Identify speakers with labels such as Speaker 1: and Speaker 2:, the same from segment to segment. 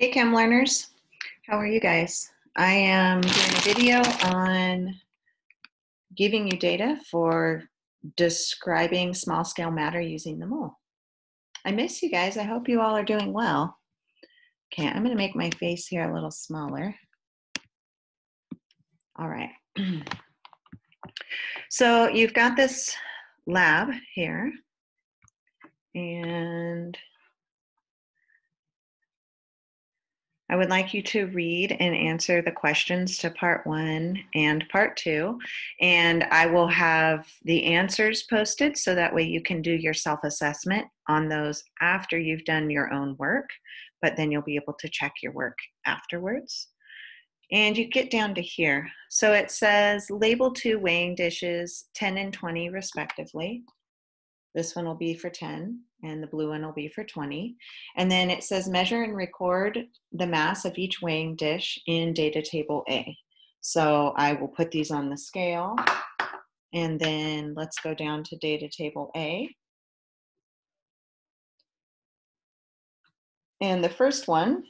Speaker 1: Hey Chem learners, how are you guys? I am doing a video on giving you data for describing small scale matter using the mole. I miss you guys. I hope you all are doing well. Okay, I'm going to make my face here a little smaller. All right. So you've got this lab here, and I would like you to read and answer the questions to part 1 and part 2, and I will have the answers posted so that way you can do your self-assessment on those after you've done your own work, but then you'll be able to check your work afterwards. And you get down to here. So it says label 2 weighing dishes, 10 and 20 respectively. This one will be for 10 and the blue one will be for 20. And then it says measure and record the mass of each weighing dish in data table A. So I will put these on the scale, and then let's go down to data table A. And the first one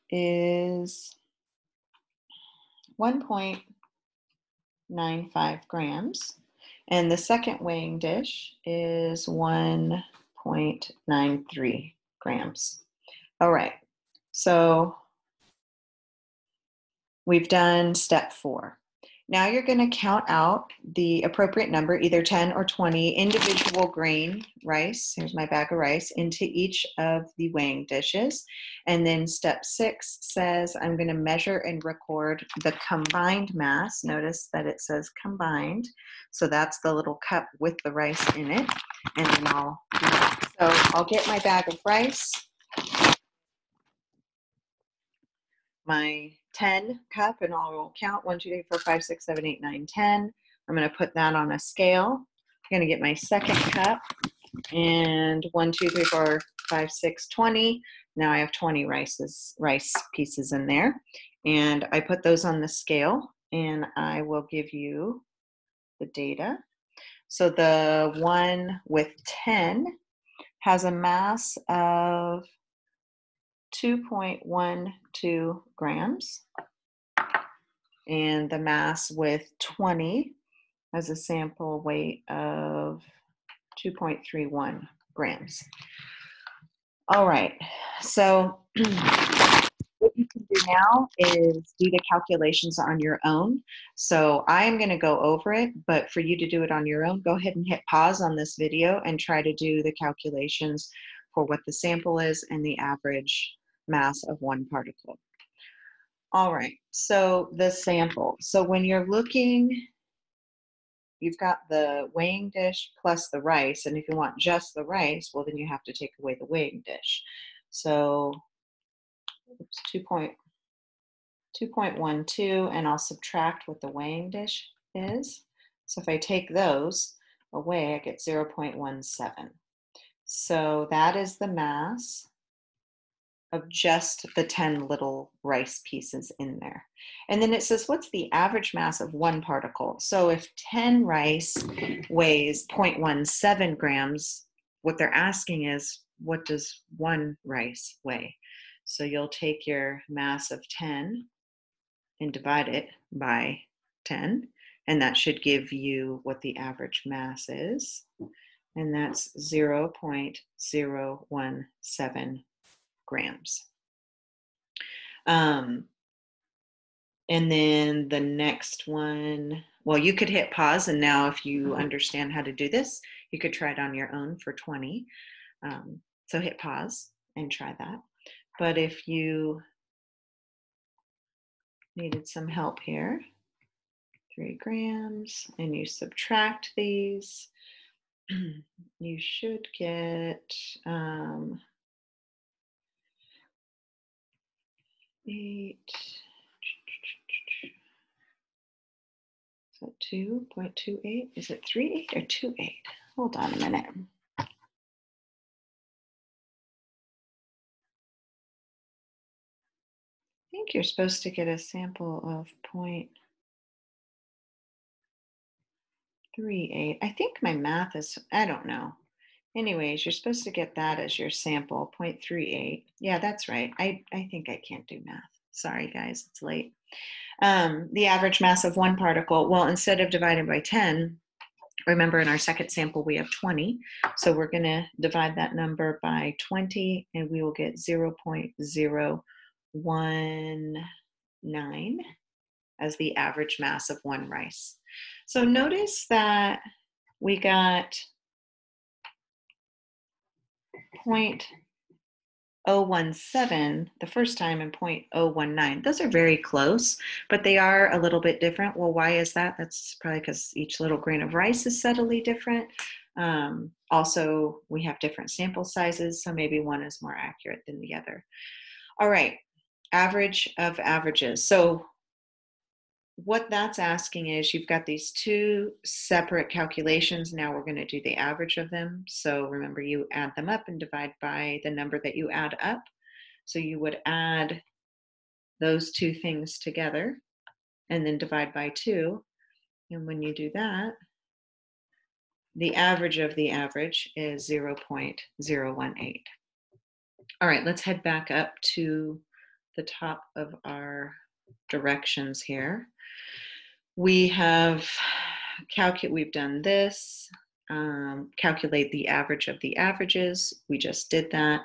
Speaker 1: is 1.95 grams. And the second weighing dish is 1.93 grams. All right, so we've done step 4. Now you're going to count out the appropriate number, either 10 or 20 individual grain rice, here's my bag of rice, into each of the weighing dishes. And then step 6 says I'm going to measure and record the combined mass. Notice that it says combined. So that's the little cup with the rice in it. And then I'll do that. So I'll get my bag of rice, my 10 cup, and I'll count 1, 2, 3, 4, 5, 6, 7, 8, 9, 10. I'm going to put that on a scale. I'm going to get my second cup, and 1, 2, 3, 4, 5, 6, 20. Now I have 20 rice pieces in there, and I put those on the scale, and I will give you the data. So the one with 10 has a mass of 2.12 grams, and the mass with 20 has a sample weight of 2.31 grams. All right, so what you can do now is do the calculations on your own. So I'm going to go over it, but for you to do it on your own, go ahead and hit pause on this video and try to do the calculations for what the sample is and the average mass of one particle. All right, so the sample. So when you're looking, you've got the weighing dish plus the rice, and if you want just the rice, well, then you have to take away the weighing dish. So it's 2.12, and I'll subtract what the weighing dish is. So if I take those away, I get 0.17. So that is the mass of just the 10 little rice pieces in there. And then it says, what's the average mass of one particle? So if 10 rice weighs 0.17 grams, what they're asking is, what does one rice weigh? So you'll take your mass of 10 and divide it by 10, and that should give you what the average mass is, and that's 0.017 grams. And then the next one, well, you could hit pause, and now if you understand how to do this, you could try it on your own for 20. So hit pause and try that. But if you needed some help here, 3 grams, and you subtract these, you should get 8. So 2.28, is it 3.8 or 2.8? Hold on a minute. I think you're supposed to get a sample of 0.38. I think my math is, I don't know. anyways, you're supposed to get that as your sample, 0.38. Yeah, that's right. I think I can't do math. Sorry, guys, it's late. The average mass of one particle, well, instead of dividing by 10, remember in our second sample we have 20, so we're going to divide that number by 20 and we will get 0.019 as the average mass of one rice. So notice that we got 0.017 the first time and 0.019. Those are very close, but they are a little bit different. Well, why is that? That's probably because each little grain of rice is subtly different. Also, we have different sample sizes, so maybe one is more accurate than the other. All right, average of averages. So what that's asking is you've got these two separate calculations. Now we're going to do the average of them. So remember, you add them up and divide by the number that you add up. So you would add those two things together and then divide by 2. And when you do that, the average of the average is 0.018. All right, let's head back up to the top of our directions here. We have we've done this, calculate the average of the averages. We just did that.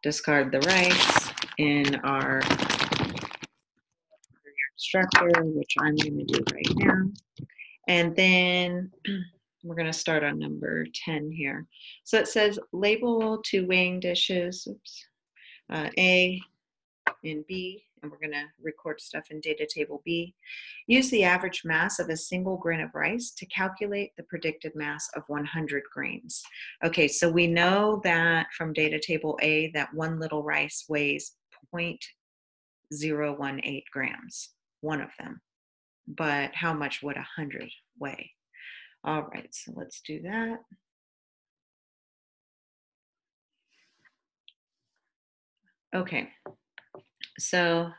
Speaker 1: Discard the rice in our structure, which I'm going to do right now. And then we're going to start on number 10 here. So it says label two weighing dishes, A and B, and we're going to record stuff in data table B. Use the average mass of a single grain of rice to calculate the predicted mass of 100 grains. Okay, so we know that from data table A that one little rice weighs 0.018 grams, one of them. But how much would 100 weigh? All right, so let's do that. Okay, so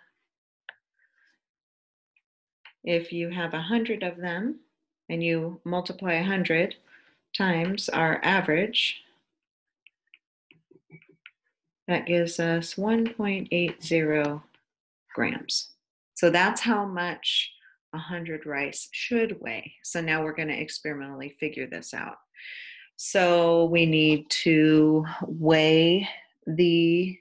Speaker 1: if you have 100 of them and you multiply 100 times our average, that gives us 1.80 grams. So that's how much 100 rice should weigh. So now we're going to experimentally figure this out. So we need to weigh the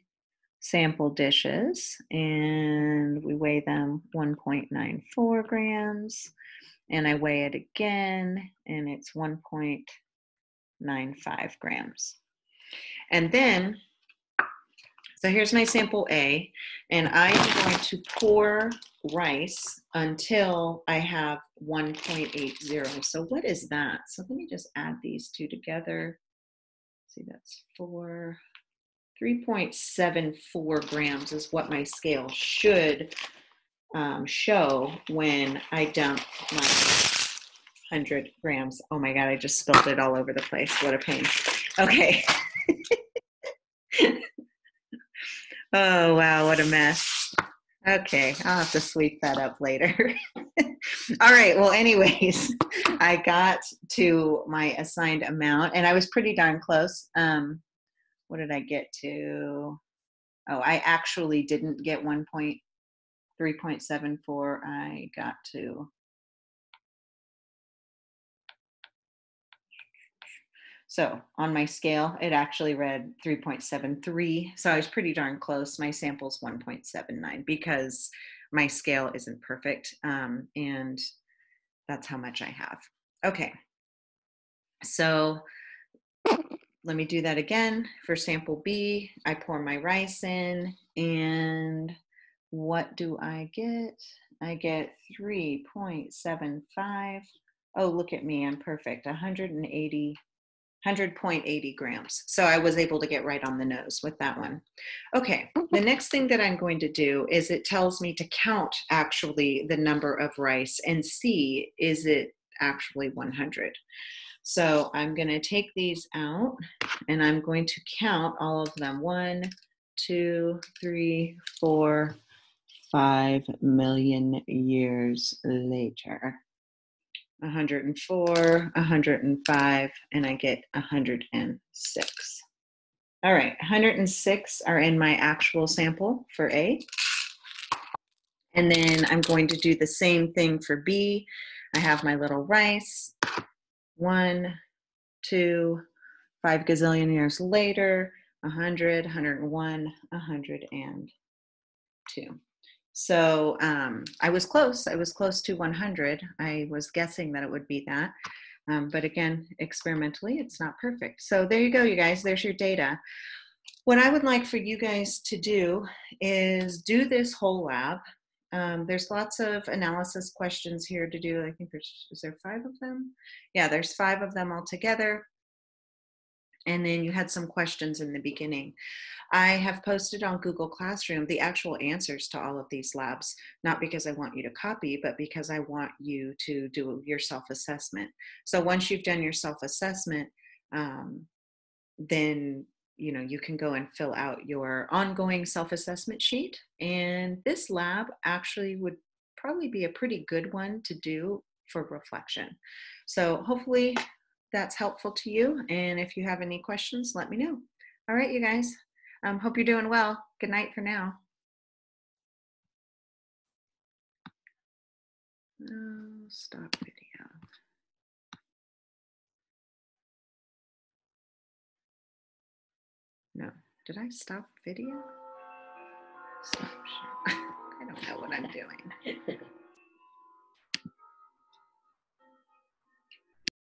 Speaker 1: sample dishes, and we weigh them 1.94 grams, and I weigh it again, and it's 1.95 grams. And then, so here's my sample A, and I am going to pour rice until I have 1.80. So what is that? So let me just add these two together. See, that's 3.74 grams is what my scale should show when I dump my 100 grams. Oh my God, I just spilled it all over the place. What a pain. Okay. Oh, wow, what a mess. Okay, I'll have to sweep that up later. All right, well, anyways, I got to my assigned amount, and I was pretty darn close. What did I get to? Oh, I actually didn't get 3.74. I got to, so on my scale, it actually read 3.73. So I was pretty darn close. My sample's 1.79 because my scale isn't perfect. And that's how much I have. Okay. So let me do that again. For sample B, I pour my rice in, and what do I get? I get 3.75. Oh, look at me, I'm perfect. 100.80 grams. So I was able to get right on the nose with that one. Okay, the next thing that I'm going to do is it tells me to count actually the number of rice and see, is it actually 100? So I'm going to take these out and I'm going to count all of them. 1, 2, 3, 4, 5 million years later. 104, 105, and I get 106. All right, 106 are in my actual sample for A. And then I'm going to do the same thing for B. I have my little rice. 1, 2, 5 gazillion years later, 100, 101, 102. So I was close. I was close to 100. I was guessing that it would be that. But again, experimentally, it's not perfect. So there you go, you guys. There's your data. What I would like for you guys to do is do this whole lab. There's lots of analysis questions here to do. I think is there 5 of them? Yeah, there's 5 of them altogether. And then you had some questions in the beginning. I have posted on Google Classroom the actual answers to all of these labs, not because I want you to copy, but because I want you to do your self-assessment. So once you've done your self-assessment, then you can go and fill out your ongoing self-assessment sheet. And this lab actually would probably be a pretty good one to do for reflection. So hopefully that's helpful to you. And if you have any questions, let me know. All right, you guys. Hope you're doing well. Good night for now. Stop video. No, did I stop video? Stop share. I don't know what I'm doing.